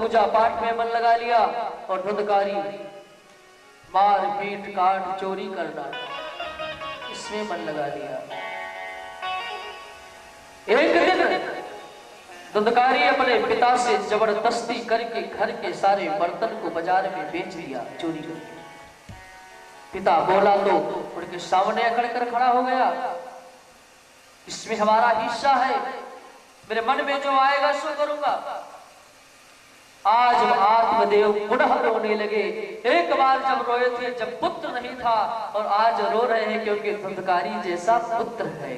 पूजा पाठ में मन लगा लिया और धुंधकारी मार पीट काट चोरी करना इसमें मन लगा लिया। एक दिन धुंधकारी अपने पिता से जबरदस्ती करके घर के सारे बर्तन को बाजार में बेच दिया चोरी करके। पिता बोला तो उनके सामने अकड़ कर खड़ा हो गया, इसमें हमारा हिस्सा है, मेरे मन में जो आएगा सो करूंगा। आज आत्मदेव पुनः रोने लगे। एक बार जब रोए थे जब पुत्र नहीं था, और आज रो रहे हैं क्योंकि धुंधकारी जैसा पुत्र है।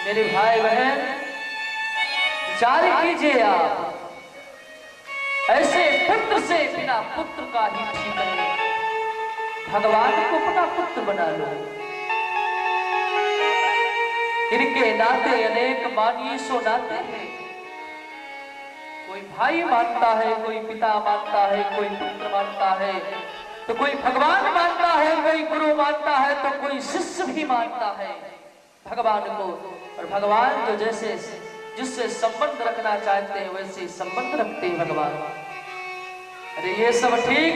मेरे भाई बहन विचार कीजिए, आप ऐसे पुत्र से बिना पुत्र का ही ठीक है, भगवान को अपना पुत्र बना लो। इनके नाते अनेक मानिए सो नाते हैं। कोई भाई मानता है, कोई पिता मानता है, कोई पुत्र मानता है, तो कोई भगवान मानता है, कोई गुरु मानता है, तो कोई शिष्य भी मानता है भगवान को। और भगवान जो जैसे जिससे संबंध रखना चाहते हैं वैसे संबंध रखते हैं भगवान। अरे ये सब ठीक,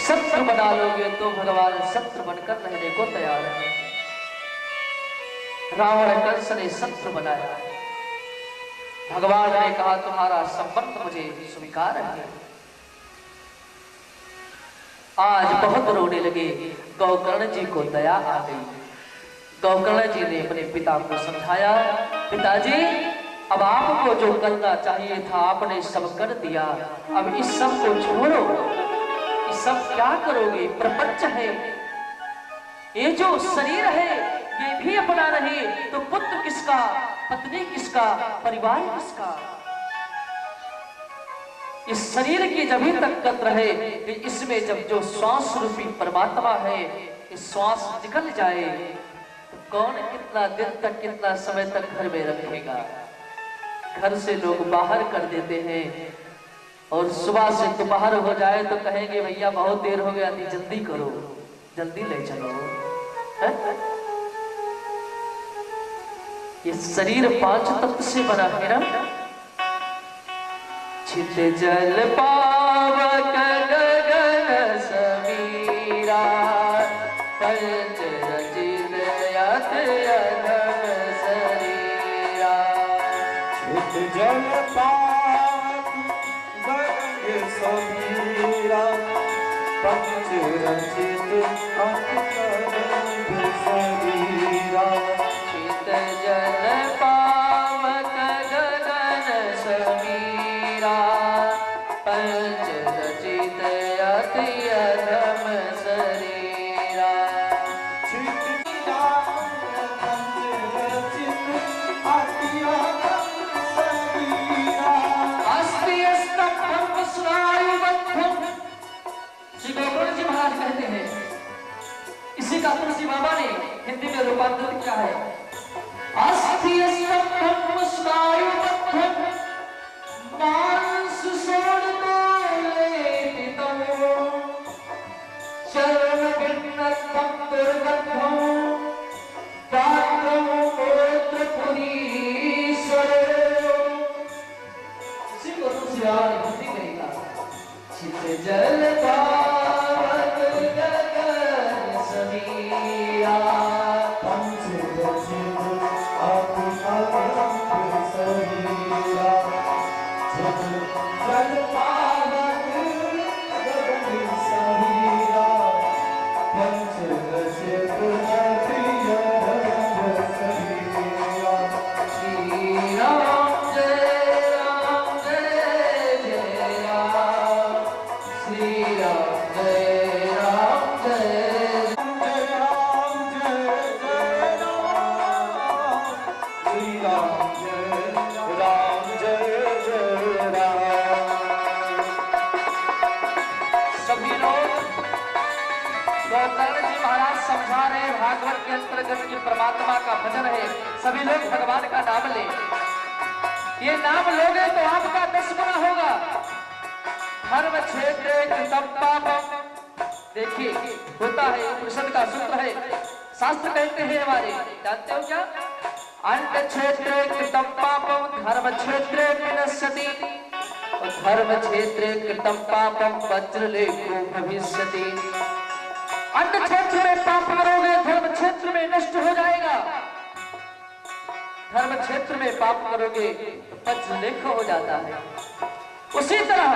शत्रु बना लोगे तो भगवान शत्रु बनकर रहने को तैयार है। रावण कंस ने शत्रु बनाया, भगवान ने कहा तुम्हारा संबंध मुझे स्वीकार है। आज बहुत रोने लगे। गोकर्ण जी को दया आ गई। गोकर्ण जी ने अपने पिता को समझाया, पिताजी अब आपको जो करना चाहिए था आपने सब कर दिया, अब इस सब को छोड़ो। इस सब क्या करोगे? प्रपंच है, ये जो शरीर है ये भी अपना नहीं, तो पुत्र किसका, पत्नी किसका, परिवार किसका? इस शरीर की जब भी तक रहे कि इसमें जब जो श्वास रूपी परमात्मा है इस श्वास निकल जाए तो कौन कितना दिन तक कितना समय तक घर में रखेगा? घर से लोग बाहर कर देते हैं, और सुबह से दोपहर हो जाए तो कहेंगे भैया बहुत देर हो गया थी, जल्दी करो, जल्दी ले चलो। है? ये शरीर 5 तत्व से बना है ना। छित जल पावक गगन समीरा, पंच रचित यत अधम शरीरा। छित जल पावक गगन समीरा, पंच रचित अधम शरीरा। छित जल पावक गगन समीरा, पंच रचित अति अधम शरीरा। श्री गोकर्ण जी महाराज कहते हैं, इसी का तुलसी बाबा ने हिंदी में रूपांतरित किया है। अस्थि स्तंभम स्नायुबद्धम मांस शोणितोलेपितम चरण भिन्नत्वं दुर्गन्धं पात्रं गोत्रपुरीश्वरो। इसी को तुलसी बाबा ने हिंदी में लिखा। छित जल पावक गगन समीरा, पंच रचित अति अधम शरीरा। छित जल पावक गगन समीरा, पंच रचित अति अधम शरीरा। श्री राम जय राम जय जय राम, श्री राम जय राम जय। जय राम जय जय राम, श्री राम जय राम जय जय राम। सभी लोग गोकर्ण जी महाराज समझा रहे हैं, भागवत के अंतर्गत की परमात्मा का भजन है। सभी लोग भगवान का नाम ले, ये नाम लोगे तो आपका 10 गुना होगा। धर्म क्षेत्र कृतम पापम, देखिए होता है, उपनिषद का सूत्र है, शास्त्र कहते हैं हमारे, जानते हो क्या? अंत क्षेत्र कृतम पापम धर्म क्षेत्र विनश्यति। धर्म क्षेत्रे कृतं पापम वज्रलेखो भविष्यति। अन्न क्षेत्र में पाप करोगे धर्म क्षेत्र में नष्ट हो जाएगा। धर्म क्षेत्र में पाप करोगे तो वज्रलेख हो जाता है। उसी तरह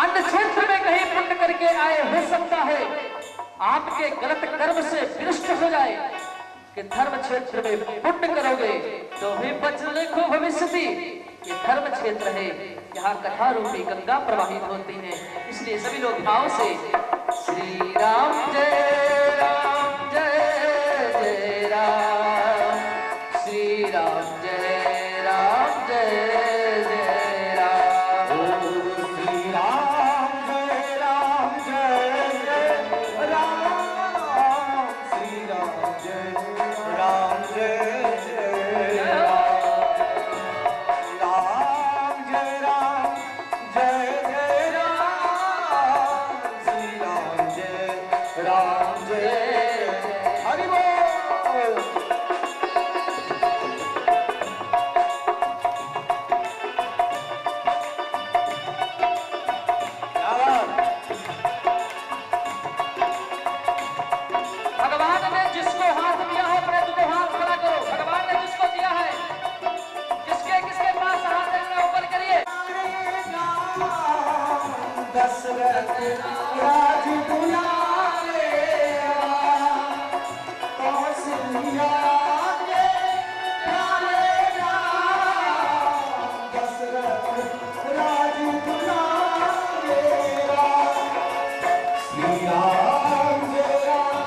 अन्न क्षेत्र में कहीं पुण्य करके आए, हो सकता है आपके गलत कर्म से विनष्ट हो जाए कि धर्म क्षेत्र में पुण्य करोगे तो भी वज्रलेखो भविष्यति। ये धर्म क्षेत्र है, यहाँ कथा रूपी गंगा प्रवाहित होती है। इसलिए सभी लोग भाव से श्री राम जय राम जय जय राम, श्री राम जय राम जय जय राम, श्री राम जय राम जय जय राम, श्री राम जय राम जय जय राम, राम जय राम जय जय राम, श्री राम जय राम जय हरि बोल। भगवान ने जिसको हाथ दिया है अपने दोनों हाथ खड़ा करो। भगवान ने जिसको दिया है, किसके किसके पास हाथ है ऊपर करिए। दशरथ राज दुलारे कौशल्या के प्यारे राम, दशरथ राज दुलारे श्री राम जय राम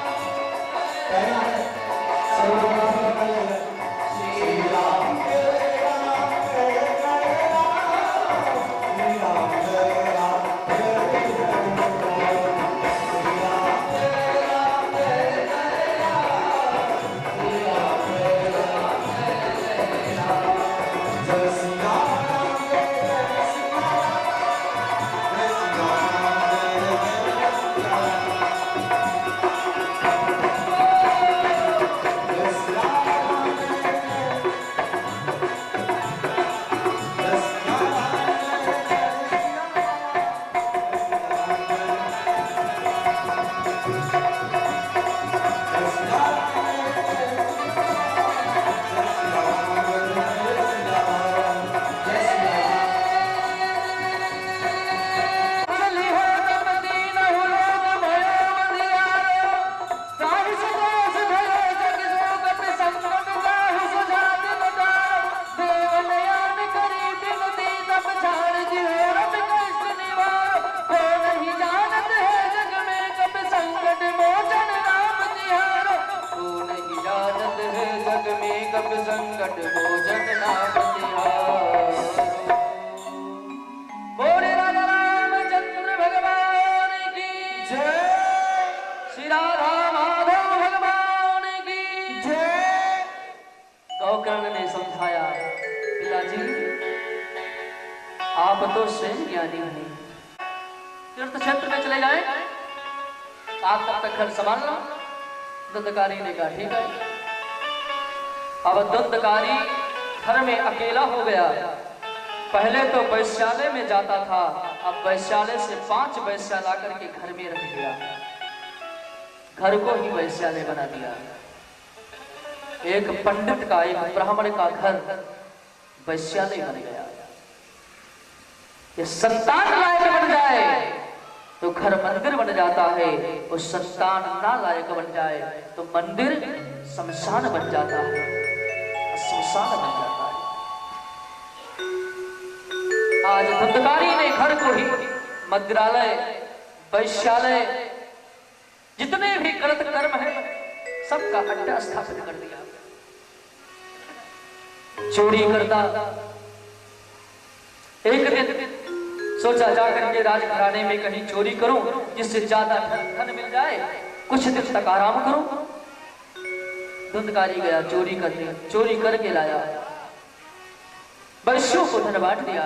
श्री राम जय राम जय जय राम, श्री राम जय राम जय संकट भोजन नाम तिहारो। बोले राजा रामचंद्र भगवान की जय, श्री राधा माधव भगवान की जय। गौकर्ण ने समझाया, पिताजी आप तो स्वयं ज्ञानी हैं, तीर्थ क्षेत्र में चले जाएं, आप तब तक घर संभालना। दंडकारी ने कहा ठीक है। अब दंडकारी घर में अकेला हो गया। पहले तो वैश्यालय में जाता था, अब वैश्यालय से 5 वैश्या ला करके घर में रख दिया, घर को ही वैश्यालय बना दिया। एक पंडित का, एक ब्राह्मण का घर वैश्यालय बन गया। ये संतान लायक बन जाए तो घर मंदिर बन जाता है, और संतान ना लायक बन जाए तो मंदिर शमशान बन जाता है, श्मशान बन जाता है। आज धंधकारी ने घर को ही मंदिरालय, वैश्यालय, जितने भी गलत कर्म है सबका अड्डा स्थापित कर दिया। चोरी करता, एक दिन सोचा जाकर के राजघराने में कहीं चोरी करूं, जिससे ज्यादा धन मिल जाए, कुछ दिन तक आराम करूं। धुंधकारी गया चोरी करने, चोरी करके लाया, वैश्यों को धन बांट दिया।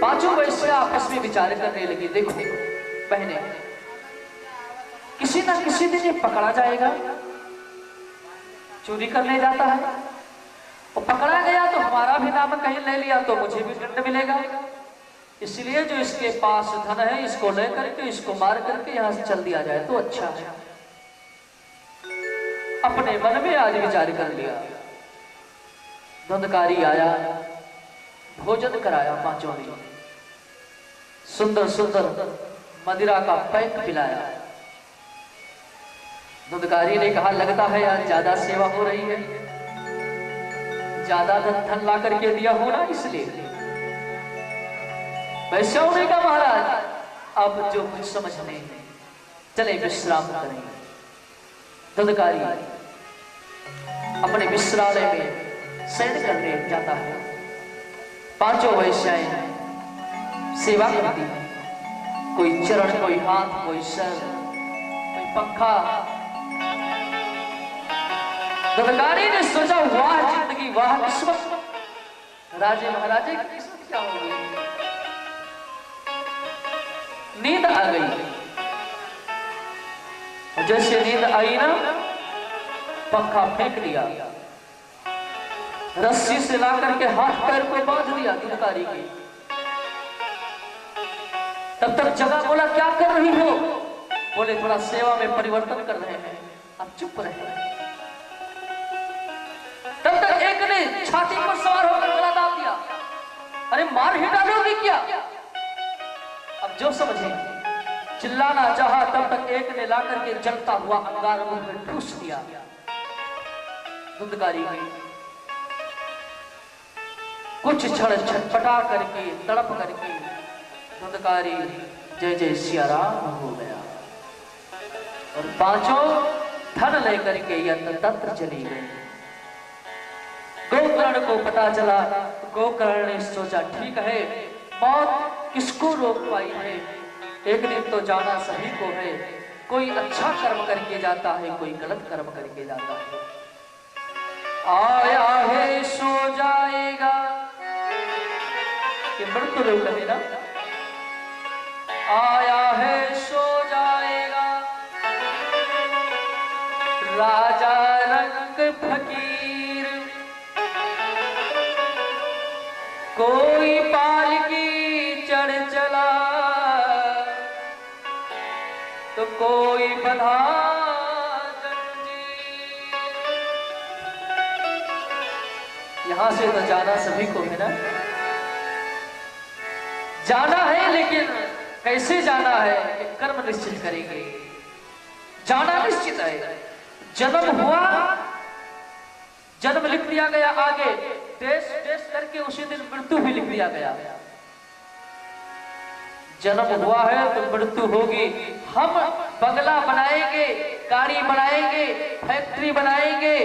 5 वैश्य आपस में विचार करने लगे, देखो बहने, किसी ना किसी दिन ये पकड़ा जाएगा, चोरी करने जाता है, और पकड़ा गया तो हमारा भी नाम कहीं ले लिया तो मुझे भी दंड मिलेगा, इसलिए जो इसके पास धन है इसको लेकर के इसको मार करके यहाँ से चल दिया जाए तो अच्छा है। अपने मन में आज विचार कर लिया। धुंधकारी आया, भोजन कराया, पांचों ने सुंदर सुंदर मदिरा का पैक पिलाया। धुंधकारी ने कहा लगता है यार ज्यादा सेवा हो रही है, ज्यादा धन ला करके दिया हो ना, इसलिए वैश्याओं ने कहा महाराज अब जो कुछ समझ नहीं चले विश्राम करें। धुंधकारी अपने विश्रालय में शयन करने जाता है। पांचों वैश्याएं सेवा करती है, कोई चरण, कोई हाथ, कोई सर, कोई पंखा। धुंधकारी ने सोचा वाह जिंदगी, वाह किस्मत, राजे महाराजे की किस्मत क्या होगी। नींद आ गई, जैसे नींद आई ना पंखा फेंक दिया, रस्सी से ला करके हाथ पैर को बांध दिया धुंधकारी के। तब तक जगा, बोला क्या कर रही हो? बोले थोड़ा सेवा में परिवर्तन कर रहे हैं। अब चुप रहे। तब तक एक ने छाती पर सवार होकर गला दाब दिया, अरे मार ही डालोगी क्या? अब जो समझे चिल्लाना चाहा, तब तक एक ने ला करके जलता हुआ अंगार मुंह में ठूस दिया। धुंधकारी ने कुछ क्षण छटपटा करके तड़प करके धुंधकारी जय जय सिया राम हो गया और पांचों धन लेकर के यत्र तत्र चली गई। गोकर्ण को पता चला, गोकर्ण ने सोचा ठीक है मौत किसको रोक पाई है, एक दिन तो जाना सभी को है। कोई अच्छा कर्म करके जाता है, कोई गलत कर्म करके जाता है। आया है सो जाएगा, ये मृत्यु लोग है ना। आया है सो जाएगा, राजा रंग फकीर, कोई पालकी चढ़ चला तो कोई बंधा जंजीर। यहां से तो जाना सभी को है ना, जाना है, लेकिन कैसे जाना है एक कर्म निश्चित करेंगे। जाना निश्चित है, जन्म हुआ, जन्म लिख दिया गया, आगे देश देश करके उसी दिन मृत्यु भी लिख दिया गया। जन्म हुआ है तो मृत्यु होगी। हम बंगला बनाएंगे, गाड़ी बनाएंगे, फैक्ट्री बनाएंगे,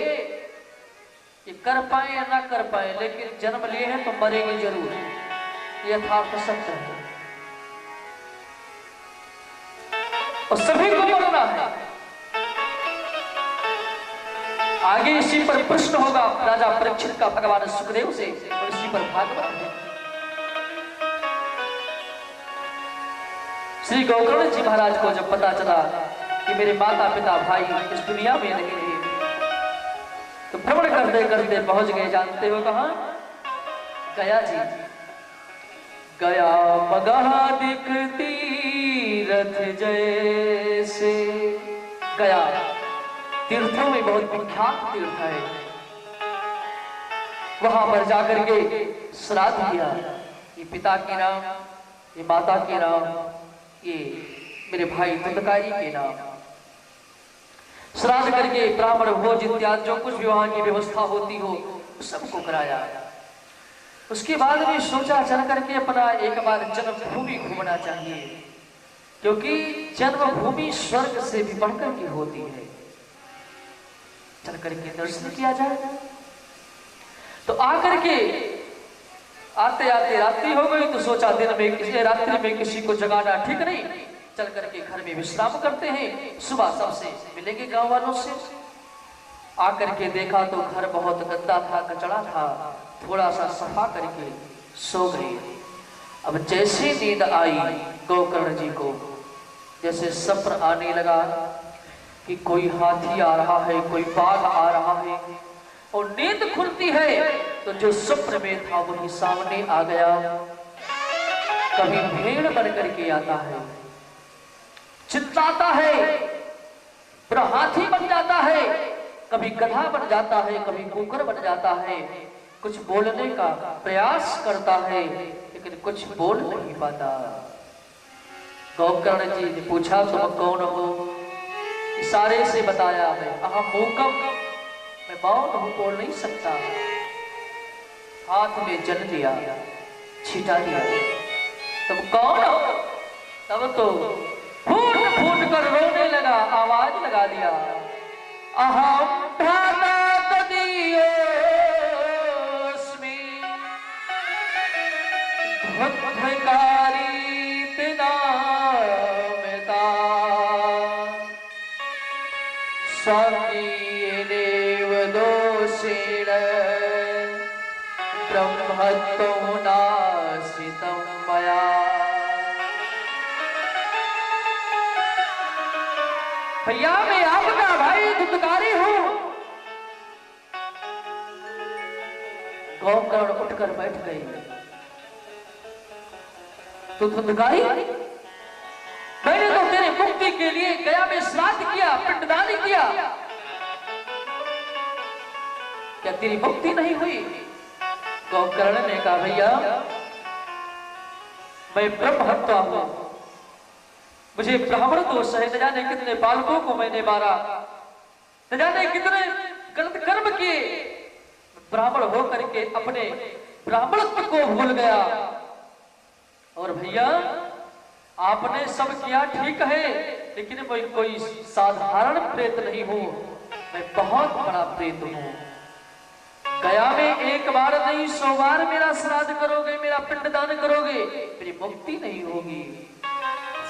ये कर पाए या ना कर पाए, लेकिन जन्म लिए हैं तो मरेंगे जरूर, यथार्थ सत्य है और सभी को मरना है। आगे इसी पर प्रश्न होगा राजा परीक्षित का भगवान सुखदेव से और इसी पर भागवत है। श्री गोकर्ण जी महाराज को जब पता चला कि मेरे माता पिता भाई इस दुनिया में नहीं है, तो भ्रमण करते करते पहुंच गए, जानते हो कहां? गया जी। गया मगह दिखती रथ जैसे। गया तीर्थों में बहुत विख्यात तीर्थ है, वहां पर जाकर के श्राद्ध किया। ये पिता के नाम, ये माता के नाम, ये मेरे भाई धुंधकारी के नाम श्राद्ध करके ब्राह्मण भोज इत्यादि जो कुछ भी वहां की व्यवस्था होती हो सबको कराया। उसके बाद में सोचा चल करके अपना एक बार जन्मभूमि घूमना चाहिए, क्योंकि जन्मभूमि स्वर्ग से भी बढ़कर की होती है। चल करके दर्शन किया जाए। तो आकर के आते आते रात्रि हो गई, तो सोचा दिन में किसी रात्रि में किसी को जगाना ठीक नहीं, चल करके घर में विश्राम करते हैं, सुबह सबसे मिलेंगे गांव वालों से। आकर के देखा तो घर बहुत गंदा था, कचड़ा था, थोड़ा सा सफा करके सो गए। अब जैसे नींद आई गोकर्ण जी को, जैसे सपन आने लगा कि कोई हाथी आ रहा है, कोई बाघ आ रहा है, और नींद खुलती है तो जो स्वप्न में था वही सामने आ गया। कभी भेड़ बन करके आता है, चिल्लाता है, फिर हाथी बन जाता है, कभी गधा बन जाता है, कभी कुकर बन जाता है, कुछ बोलने का प्रयास करता है लेकिन कुछ बोल नहीं पाता। गोकर्ण जी ने पूछा तुम कौन हो? इशारे से बताया मैं अहम मूकम, मैं मौन हूं, बोल नहीं सकता। हाथ में जल दिया, छिटा दिया। तुम कौन हो? तब तो फूट फूट कर रोने लगा, आवाज लगा दिया अहम भ्राता तदीयोस्मि धुद्धकारी पितामता स्वकीयेनेव दोषेण ब्रह्मत्वो नाशितं मया। भैया मैं आपका भाई धुंधकारी हूं। गोकर्ण उठकर बैठ गई। तू धुंधकारी? मैंने तो तेरी मुक्ति के लिए गया में श्राद्ध किया, पिंडदान किया, क्या तेरी मुक्ति नहीं हुई? गोकर्ण ने कहा भैया मैं ब्रह्महत्या हूं, मुझे ब्राह्मण दोष है, न जाने कितने बालकों को मैंने मारा, न जाने कितने गलत कर्म किए। ब्राह्मण होकर के अपने ब्राह्मणत्व को भूल गया। और भैया आपने सब किया ठीक है, लेकिन मैं कोई साधारण प्रेत नहीं हूं, मैं बहुत बड़ा प्रेत हूं। गया में एक बार नहीं 100 बार मेरा श्राद्ध करोगे, मेरा पिंडदान करोगे, मेरी मुक्ति नहीं होगी।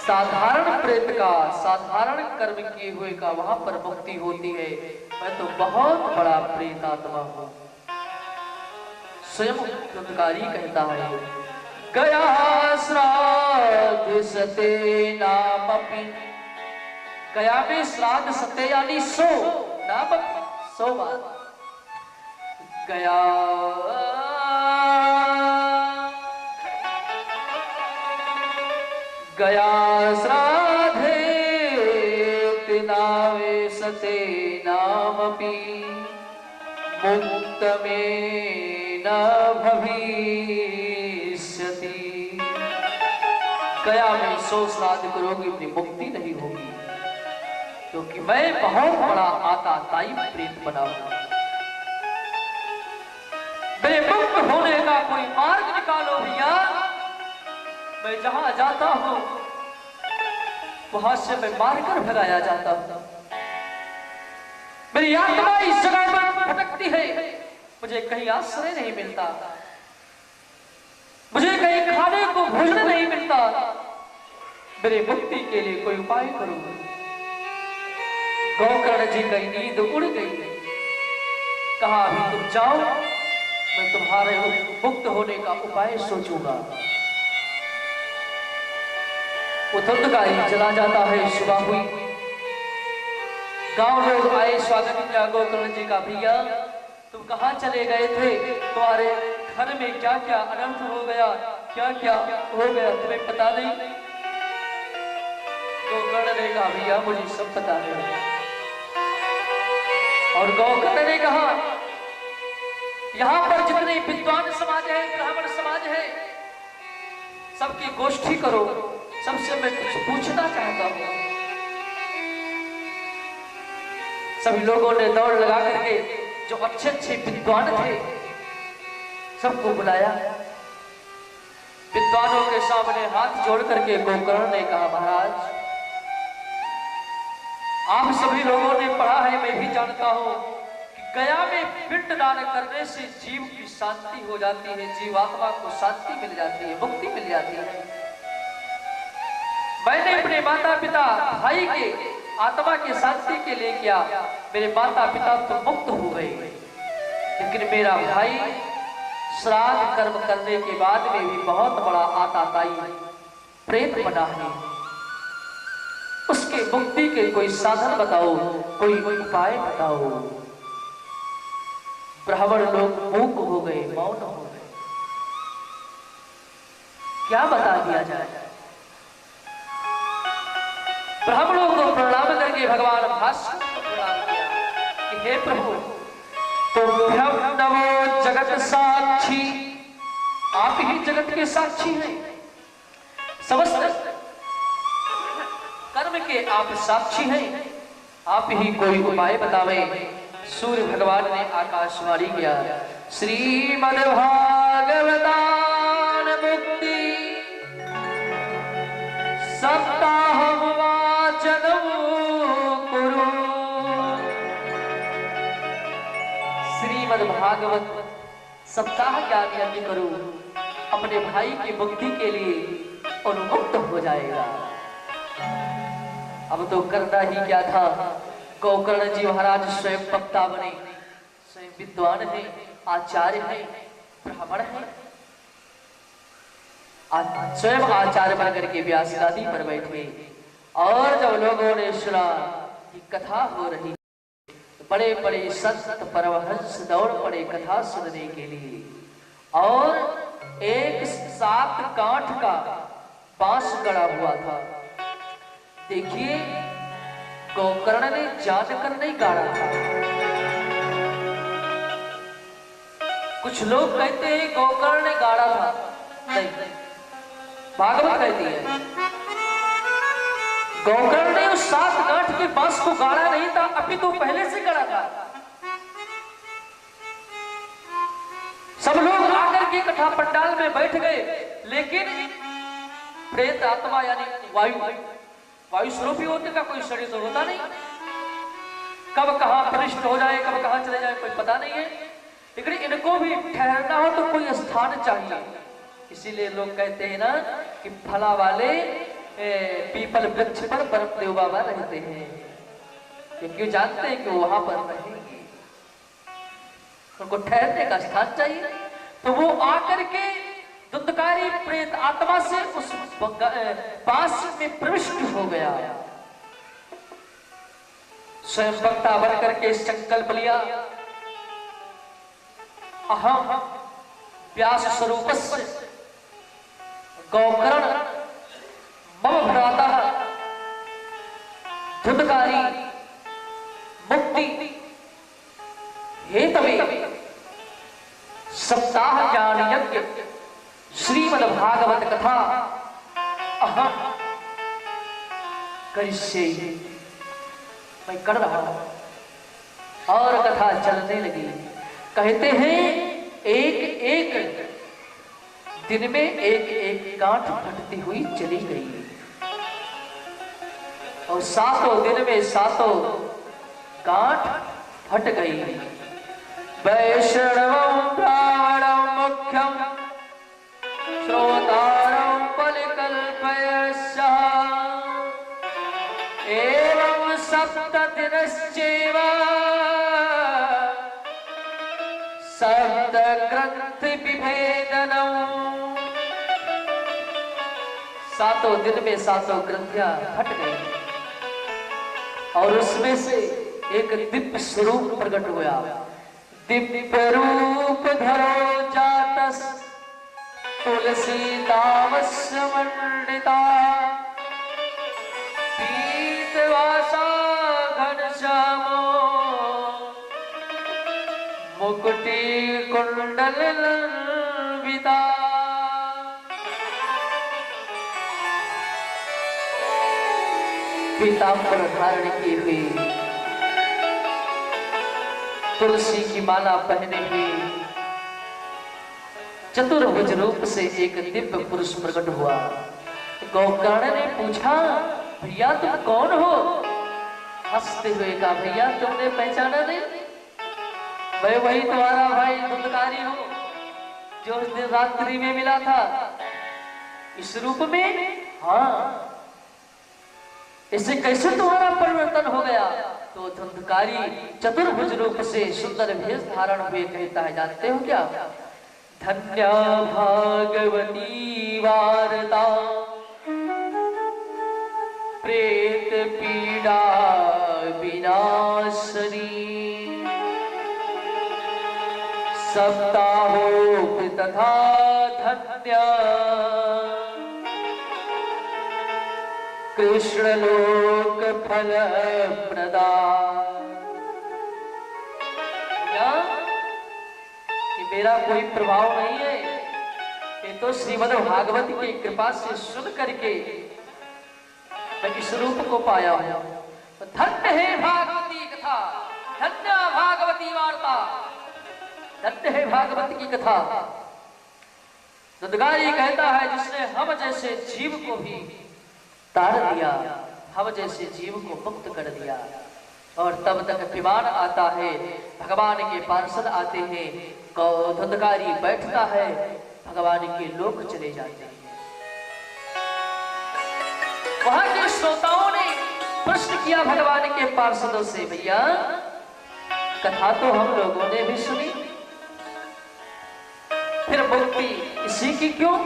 साधारण प्रेत का, साधारण कर्म किए हुए का वहां पर मुक्ति होती है। मैं तो बहुत बड़ा प्रेत आत्मा हूं। स्वयं धुंधकारी कहता है गया श्राद्ध सते नामपि, गया में श्राद्ध सते यानी 100 नामपि 100 बार गया। गया श्राद्धे तिनावे सते नामपि मुक्त में न भविष्यति। गया में 100 श्राद्ध करोगी, अपनी मुक्ति नहीं होगी, क्योंकि मैं बहुत बड़ा आताताई प्रेत बना हूं। मेरे मुक्त होने का कोई मार्ग निकालो भैया। मैं जहां जाता हूं वहां से मैं मारकर भगाया जाता हूं। मेरी आत्मा इस जगह पर भटकती है, मुझे कहीं आश्रय नहीं मिलता, मुझे कहीं खाने को भोजन नहीं मिलता। मेरी मुक्ति के लिए कोई उपाय करो। गोकर्ण जी की नींद उड़ गई। कहा अभी तुम जाओ, मैं तुम्हारे मुक्त होने का उपाय सोचूंगा। वो धुंधकारी चला जाता है। सुबह हुई, गांव लोग आए, स्वागत किया गोकर्ण जी का। भैया तुम कहाँ चले गए थे? तुम्हारे घर में क्या क्या अनर्थ हो गया, क्या क्या हो गया, तुम्हें पता नहीं? गोकर्ण ने कहा भैया मुझे सब पता है। और गोकर्ण ने कहा यहाँ पर जितने विद्वान समाज है, ब्राह्मण समाज है, सबकी गोष्ठी करो, सबसे मैं कुछ पूछना चाहता हूं। सभी लोगों ने दौड़ लगा करके जो अच्छे अच्छे विद्वान थे सबको बुलाया। विद्वानों के सामने हाथ जोड़ करके गोकर्ण ने कहा महाराज आप सभी लोगों ने पढ़ा है, मैं भी जानता हूं कि गया में पिंड दान करने से जीव की शांति हो जाती है, जीवात्मा को शांति मिल जाती है, मुक्ति मिल जाती है। मैंने अपने माता पिता भाई के आत्मा की शांति के लिए किया, मेरे माता पिता तो मुक्त हो गए, लेकिन मेरा भाई श्राद्ध कर्म करने के बाद में भी बहुत बड़ा आताताई प्रेत बना है। उसके मुक्ति के कोई साधन बताओ, कोई उपाय बताओ। ब्राह्मण लोग मूक हो गए, मौन हो गए। क्या बता दिया जाए? ब्राह्मणों को प्रणाम करके भगवान भास्कर को प्रणाम किया कि हे प्रभु, तुभ्यं नमो जगत साक्षी, आप ही जगत के साक्षी हैं। समस्त कर्म के आप साक्षी हैं। आप ही कोई उपाय बतावे। सूर्य भगवान ने आकाशवाणी किया, श्रीमद्भागवतान मुक्ति सप्ताहं वाचनं कुरु। श्रीमद्भागवत सप्ताह ज्ञान यज्ञ करो, अपने भाई की मुक्ति के लिए उन्मुक्त हो जाएगा। अब तो करना ही क्या था। गोकर्ण जी महाराज स्वयं वक्ता बने, स्वयं विद्वान है, आचार्य है, ब्राह्मण है, स्वयं आचार्य बन करके व्यास गादी पर बैठे। और जब लोगों ने सुना कि कथा हो रही, बड़े बड़े संत परमहंस दौड़ पड़े कथा सुनने के लिए। और एक 7 काठ का बांस गड़ा हुआ था। देखिए, गोकर्ण ने जानकर नहीं गाड़ा था। कुछ लोग कहते हैं गोकर्ण ने गाड़ा था, नहीं, भागवत कहती है गोकर्ण ने उस 7 काठ के बांस को गाड़ा नहीं था, अभी तो पहले से गड़ा था। सब लोग आकर के कथा पंडाल में बैठ गए, लेकिन प्रेत आत्मा यानी वायु स्वरूपी होने का कोई शरीर तो होता नहीं। कब कहां प्रविष्ट हो जाए, कब कहां चले जाए, कोई पता नहीं है। लेकिन इनको भी ठहरना हो तो कोई स्थान चाहिए। इसीलिए लोग कहते हैं ना कि फला वाले पीपल वृक्ष पर ब्रह्मदेव बाबा रहते हैं, क्योंकि जानते हैं कि वहां पर रहेंगे, उनको ठहरने का स्थान चाहिए। तो वो आकर के धुंधकारी प्रेत आत्मा से उस बांस में प्रविष्ट हो गया। स्वयं वक्ता बन करके संकल्प लिया, अहम व्यास स्वरूपस्य गोकर्ण मम भ्रातः धुंधकारी मुक्ति हेतवे सप्ताह ज्ञान यज्ञ श्रीमद्भागवत कथा अहम करिष्ये, मैं कर रहा हूं। और कथा चलने लगी। कहते हैं एक एक दिन में एक एक गांठ फटती हुई चली गई, और 7 दिन में 7 गांठ फट गई। वैष्णवं ब्राह्मणं मुख्यं श्रोतारं परिकल्पयस्या एवं 7 दिनश्चैव शब्दग्रन्थि विभेदनम्। 7 दिन में 7 ग्रंथियां फट गई, और उसमें से एक दिव्य स्वरूप प्रकट हुआ। दिव्य रूप धरो जातस तुलसीदावस्य मंडिता पीतवासा घनश्यामो मुकुटि कुंडल लंबिता। पीतांबर धारण की हुई, तुलसी की माला पहने हुए, चतुर्भुज रूप से एक दिव्य पुरुष प्रकट हुआ। गोकर्ण ने पूछा, भैया तुम कौन हो? हंसते हुए कहा, भैया तुमने पहचाना नहीं? मैं वही तुम्हारा भाई धुंधकारी हूं, जो उस दिन रात्रि में मिला था इस रूप में। हाँ, इससे कैसे तुम्हारा परिवर्तन हो गया? तो धुंधकारी चतुर्भुज रूप से सुंदर भेष धारण हुए कहता है, जानते हो क्या? धन्या भागवती वार्ता प्रेत पीड़ा विनाशनी सप्ताहों तथा धन्य कृष्ण लोक फल प्रदा। कि मेरा कोई प्रभाव नहीं है, ये तो श्रीमद् भागवत की कृपा से सुन करके मैं इस रूप को पाया हूं। धन्य है भागवती कथा, धन्य भागवती वार्ता, धन्य है भागवत की कथा। दुदगारी कहता है जिसने हम जैसे जीव को भी तार दिया, हम जैसे जीव को मुक्त कर दिया। और तब तक विमान आता है, भगवान के पार्षद आते हैं, दुदगारी बैठता है, भगवान के लोक चले जाते हैं। वहां के श्रोताओं ने प्रश्न किया भगवान के पार्षदों से, भैया कथा तो हम लोगों ने भी सुनी, फिर मुक्ति इसी की क्यों?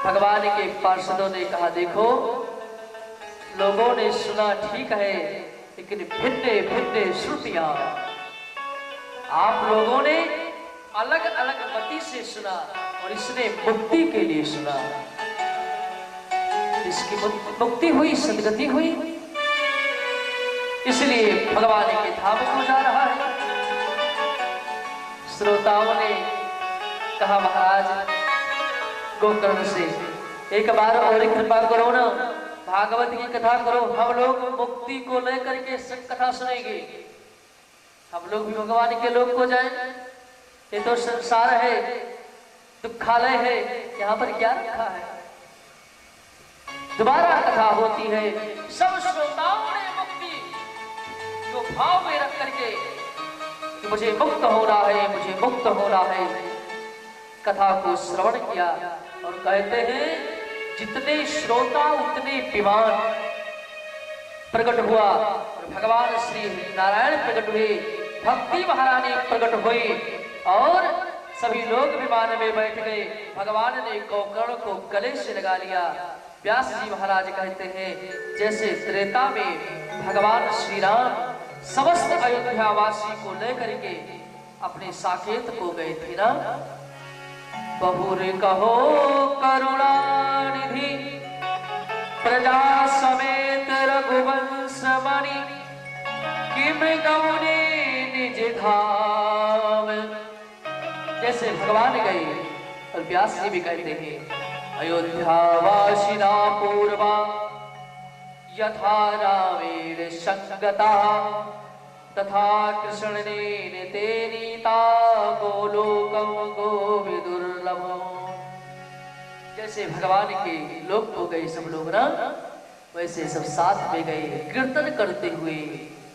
भगवान के पार्षदों ने कहा, देखो लोगों ने सुना ठीक है, लेकिन भिन्न भिन्न श्रुतियां, आप लोगों ने अलग अलग गति से सुना और इसने मुक्ति के लिए सुना। इसकी मुक्ति हुई, सदगति हुई, इसलिए भगवान के धाम को जा रहा है। श्रोताओं ने कहा, महाराज गोकर्ण से एक बार और कृपा करो ना, भागवत की कथा करो, हम लोग मुक्ति को लेकर के कथा सुनेंगे, हम लोग भी भगवान के लोक को जाएं। ये तो संसार है, दुखालय है, यहाँ पर क्या रखा है? दोबारा कथा होती है। सब श्रोताओं ने मुक्ति को भाव में रख करके कि मुझे मुक्त होना है, मुझे मुक्त होना है, कथा को श्रवण किया। और कहते हैं जितने श्रोता उतने विमान प्रकट हुआ और भगवान श्री नारायण प्रकट हुए, भक्ति महारानी प्रकट हुई और सभी लोग विमान में बैठ गए। भगवान ने गोकर्ण को गले से लगा लिया। व्यास जी महाराज कहते हैं जैसे त्रेता में भगवान श्री राम समस्त अयोध्यावासी को लेकर के अपने साकेत को गए थे ना, बहुर कहो करुणानिधि प्रजा समेत रघुवंश मणि किम गौने निज धाम। जैसे भगवान गए और व्यास जी भी कहते हैं अयोध्यावासिना पूर्वा यथा रामेण संगता तथा कृष्णेन ते नीता गोलोकम गोविदुर्लभ। जैसे भगवान के लोक को गए सब लोग ना, वैसे सब साथ में गए कीर्तन करते हुए,